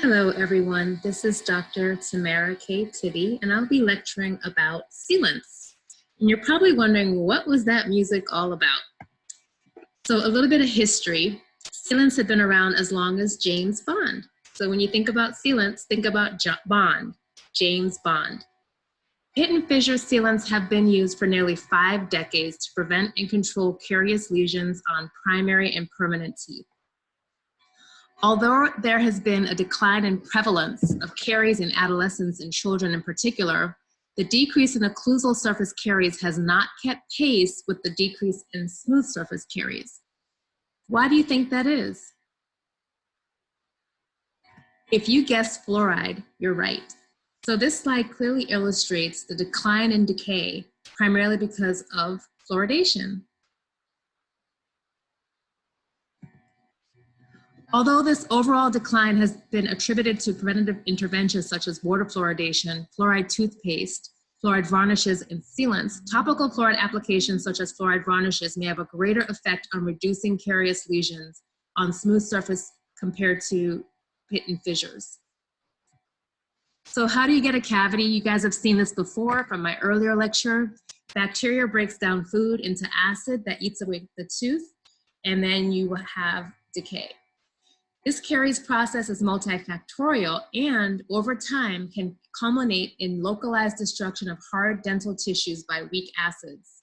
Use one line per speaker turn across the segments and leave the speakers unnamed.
Hello, everyone. This is Dr. Tamara-Kay Tibby, and I'll be lecturing about sealants. And you're probably wondering, what was that music all about? So a little bit of history. Sealants have been around as long as James Bond. So when you think about sealants, think about Bond, James Bond. Pit and fissure sealants have been used for nearly 5 decades to prevent and control carious lesions on primary and permanent teeth. Although there has been a decline in prevalence of caries in adolescents and children in particular, the decrease in occlusal surface caries has not kept pace with the decrease in smooth surface caries. Why do you think that is? If you guessed fluoride, you're right. So this slide clearly illustrates the decline in decay, primarily because of fluoridation. Although this overall decline has been attributed to preventative interventions such as water fluoridation, fluoride toothpaste, fluoride varnishes, and sealants, topical fluoride applications such as fluoride varnishes may have a greater effect on reducing carious lesions on smooth surface compared to pit and fissures. So how do you get a cavity? You guys have seen this before from my earlier lecture. Bacteria breaks down food into acid that eats away the tooth, and then you have decay. This caries process is multifactorial and over time can culminate in localized destruction of hard dental tissues by weak acids.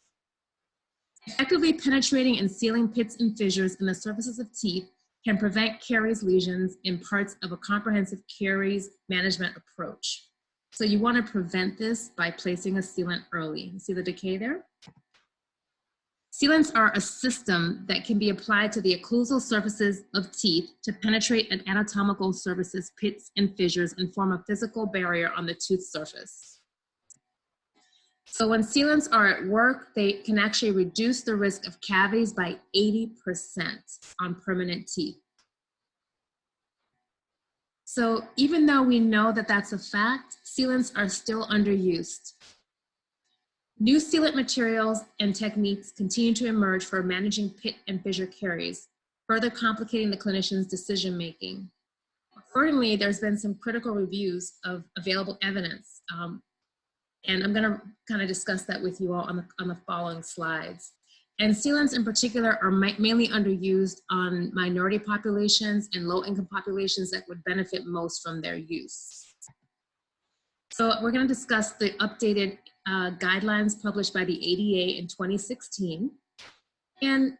Effectively penetrating and sealing pits and fissures in the surfaces of teeth can prevent caries lesions in parts of a comprehensive caries management approach. So you want to prevent this by placing a sealant early. You see the decay there? Sealants are a system that can be applied to the occlusal surfaces of teeth to penetrate an anatomical surfaces, pits and fissures, and form a physical barrier on the tooth surface. So when sealants are at work, they can actually reduce the risk of cavities by 80% on permanent teeth. So even though we know that that's a fact, sealants are still underused. New sealant materials and techniques continue to emerge for managing pit and fissure caries, further complicating the clinician's decision-making. Accordingly, there's been some critical reviews of available evidence, and I'm gonna kind of discuss that with you all on the following slides. And sealants in particular are mainly underused on minority populations and low-income populations that would benefit most from their use. So we're gonna discuss the updated guidelines published by the ADA in 2016. And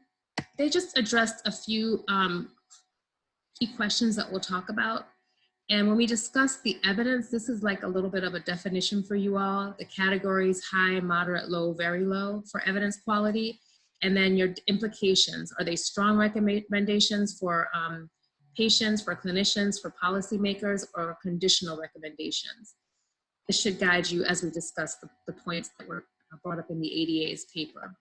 they just addressed a few key questions that we'll talk about. And when we discuss the evidence, this is like a little bit of a definition for you all. The categories: high, moderate, low, very low for evidence quality. And then your implications. Are they strong recommendations for patients, for clinicians, for policymakers, or conditional recommendations? This should guide you as we discuss the points that were brought up in the ADA's paper.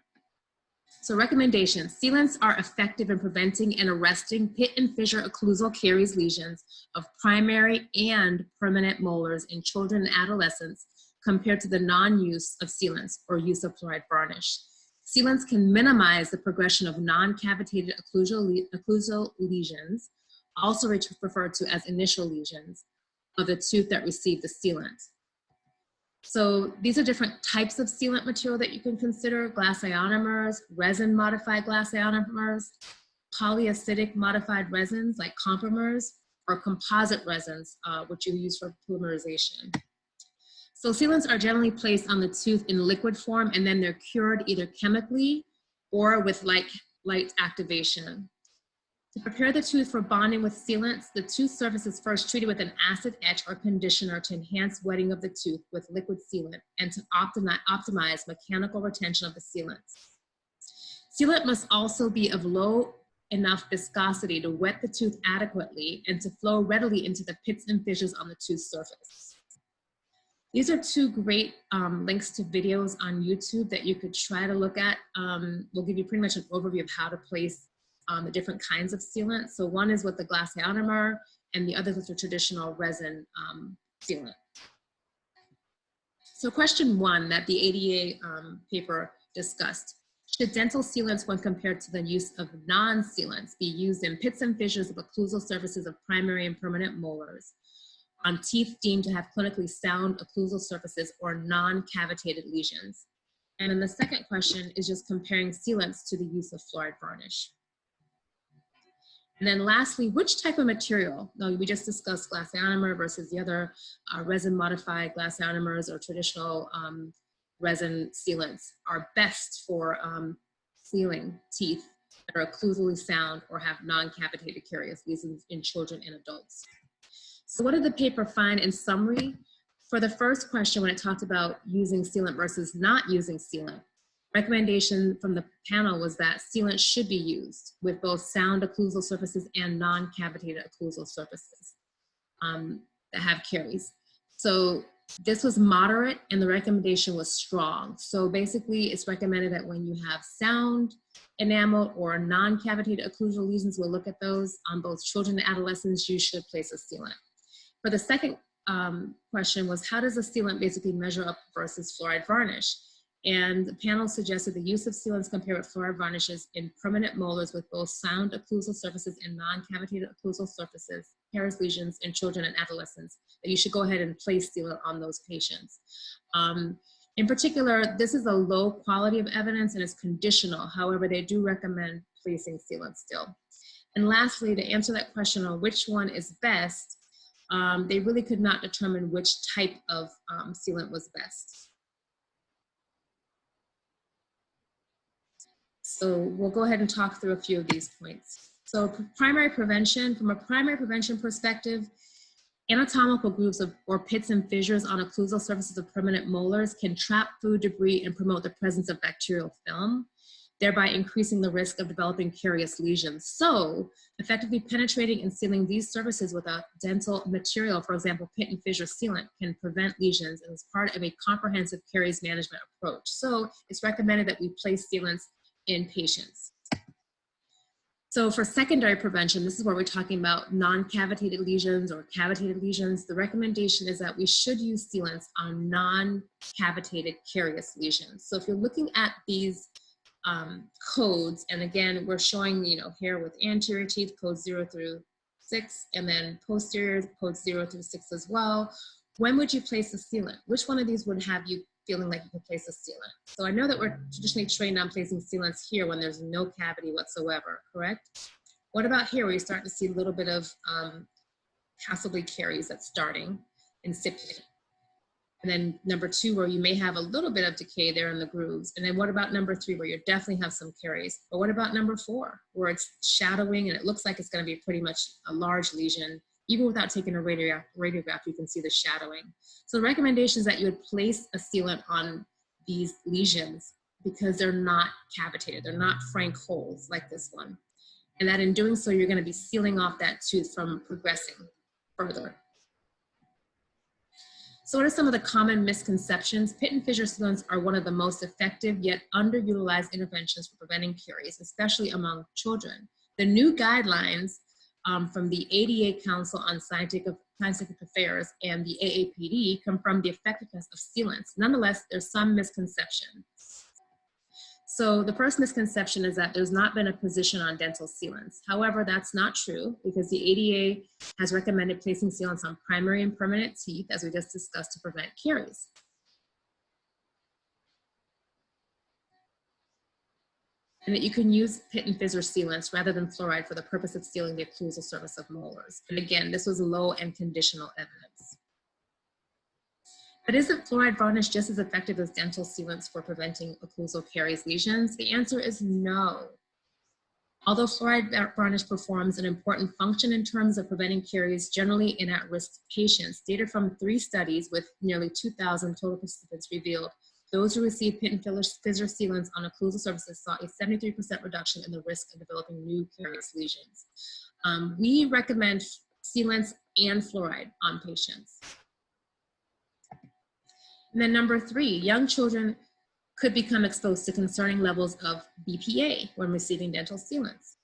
So recommendations: sealants are effective in preventing and arresting pit and fissure occlusal caries lesions of primary and permanent molars in children and adolescents compared to the non-use of sealants or use of fluoride varnish. Sealants can minimize the progression of non-cavitated occlusal lesions, also referred to as initial lesions, of the tooth that received the sealant. So these are different types of sealant material that you can consider: glass ionomers, resin-modified glass ionomers, polyacidic modified resins like comprimers, or composite resins, which you use for polymerization. So sealants are generally placed on the tooth in liquid form, and then they're cured either chemically or with light activation. To prepare the tooth for bonding with sealants, the tooth surface is first treated with an acid etch or conditioner to enhance wetting of the tooth with liquid sealant and to optimize mechanical retention of the sealants. Sealant must also be of low enough viscosity to wet the tooth adequately and to flow readily into the pits and fissures on the tooth surface. These are two great links to videos on YouTube that you could try to look at. We'll give you pretty much an overview of how to place the different kinds of sealant. So one is with the glass ionomer, and the other is with the traditional resin sealant. So question one that the ADA paper discussed: Should dental sealants, when compared to the use of non-sealants, be used in pits and fissures of occlusal surfaces of primary and permanent molars, on teeth deemed to have clinically sound occlusal surfaces or non-cavitated lesions? And then the second question is just comparing sealants to the use of fluoride varnish. And then lastly, which type of material? Now, we just discussed glass ionomer versus the other resin-modified glass ionomers or traditional resin sealants are best for sealing teeth that are occlusally sound or have non-cavitated caries lesions in children and adults. So what did the paper find in summary? For the first question, when it talked about using sealant versus not using sealant, recommendation from the panel was that sealant should be used with both sound occlusal surfaces and non-cavitated occlusal surfaces that have caries. So this was moderate and the recommendation was strong. So basically it's recommended that when you have sound enamel or non-cavitated occlusal lesions, we'll look at those on both children and adolescents, you should place a sealant. For the second question was, how does a sealant basically measure up versus fluoride varnish? And the panel suggested the use of sealants compared with fluoride varnishes in permanent molars with both sound occlusal surfaces and non-cavitated occlusal surfaces, caries lesions in children and adolescents, that you should go ahead and place sealant on those patients. In particular, this is a low quality of evidence and is conditional. However, they do recommend placing sealant still. And lastly, to answer that question on which one is best, they really could not determine which type of sealant was best. So we'll go ahead and talk through a few of these points. So primary prevention, from a primary prevention perspective, anatomical grooves or pits and fissures on occlusal surfaces of permanent molars can trap food debris and promote the presence of bacterial film, thereby increasing the risk of developing carious lesions. So effectively penetrating and sealing these surfaces with a dental material, for example, pit and fissure sealant, can prevent lesions and is part of a comprehensive caries management approach. So it's recommended that we place sealants in patients. So for secondary prevention, this is where we're talking about non-cavitated lesions or cavitated lesions. The recommendation is that we should use sealants on non-cavitated carious lesions. So if you're looking at these codes, and again, we're showing, here with anterior teeth, codes 0 through 6, and then posterior, codes 0 through 6 as well. When would you place a sealant? Which one of these would have you feeling like you could place a sealant? So I know that we're traditionally trained on placing sealants here when there's no cavity whatsoever, correct? What about here where you start to see a little bit of possibly caries that's starting, incipient? And then number 2, where you may have a little bit of decay there in the grooves. And then what about number 3, where you definitely have some caries? But what about number 4, where it's shadowing and it looks like it's going to be pretty much a large lesion? Even without taking a radiograph, you can see the shadowing. So the recommendation is that you would place a sealant on these lesions because they're not cavitated. They're not frank holes like this one. And that in doing so, you're going to be sealing off that tooth from progressing further. So what are some of the common misconceptions? Pit and fissure sealants are one of the most effective yet underutilized interventions for preventing caries, especially among children. The new guidelines from the ADA Council on Scientific Affairs and the AAPD confirm the effectiveness of sealants. Nonetheless, there's some misconception. So the first misconception is that there's not been a position on dental sealants. However, that's not true because the ADA has recommended placing sealants on primary and permanent teeth, as we just discussed, to prevent caries. And that you can use pit and fissure sealants rather than fluoride for the purpose of sealing the occlusal surface of molars. And again, this was low and conditional evidence. But isn't fluoride varnish just as effective as dental sealants for preventing occlusal caries lesions? The answer is no. Although fluoride varnish performs an important function in terms of preventing caries generally in at-risk patients, data from 3 studies with nearly 2,000 total participants revealed those who received pit and fissure sealants on occlusal surfaces saw a 73% reduction in the risk of developing new carious lesions. We recommend sealants and fluoride on patients. And then number 3, young children could become exposed to concerning levels of BPA when receiving dental sealants.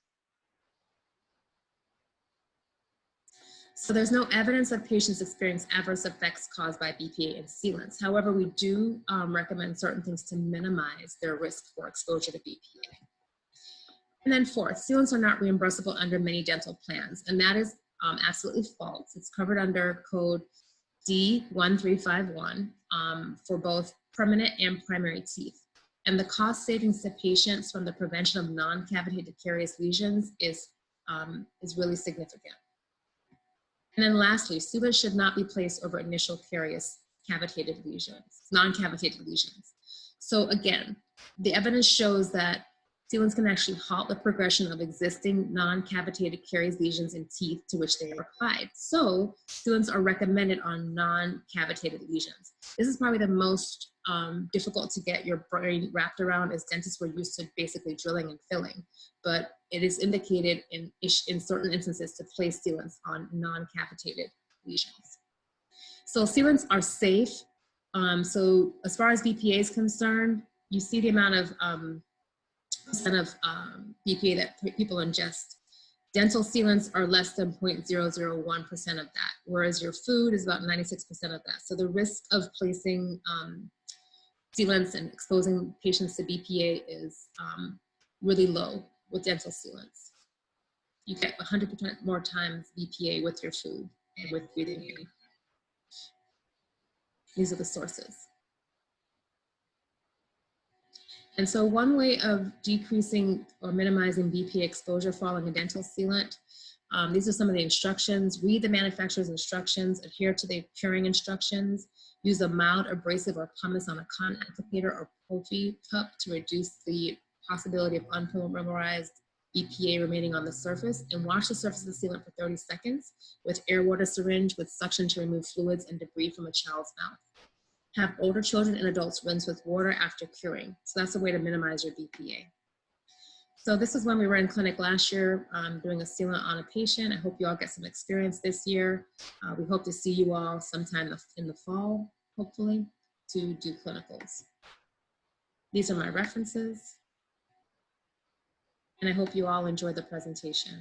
So there's no evidence that patients experience adverse effects caused by BPA and sealants. However, we do recommend certain things to minimize their risk for exposure to BPA. And then fourth, sealants are not reimbursable under many dental plans, and that is absolutely false. It's covered under code D1351 for both permanent and primary teeth. And the cost savings to patients from the prevention of non-cavitated caries lesions is really significant. And then lastly, sealants should not be placed over initial carious cavitated lesions, non-cavitated lesions. So again, the evidence shows that sealants can actually halt the progression of existing non-cavitated caries lesions in teeth to which they are applied. So sealants are recommended on non-cavitated lesions. This is probably the most difficult to get your brain wrapped around, as dentists were used to basically drilling and filling. But it is indicated in certain instances to place sealants on non-cavitated lesions. So sealants are safe. So as far as BPA is concerned, you see the amount of percent of BPA that people ingest. Dental sealants are less than 0.001% of that, whereas your food is about 96% of that. So the risk of placing sealants and exposing patients to BPA is really low with dental sealants. You get 100% more times BPA with your food and with breathing air. These are the sources. And so one way of decreasing or minimizing BPA exposure following a dental sealant, these are some of the instructions. Read the manufacturer's instructions, adhere to the curing instructions, use a mild abrasive or pumice on a cotton applicator or Profi cup to reduce the possibility of unpolymerized BPA remaining on the surface, and wash the surface of the sealant for 30 seconds with air water syringe with suction to remove fluids and debris from a child's mouth. Have older children and adults rinse with water after curing. So that's a way to minimize your BPA. So this is when we were in clinic last year doing a sealant on a patient. I hope you all get some experience this year. We hope to see you all sometime in the fall, hopefully, to do clinicals. These are my references. And I hope you all enjoy the presentation.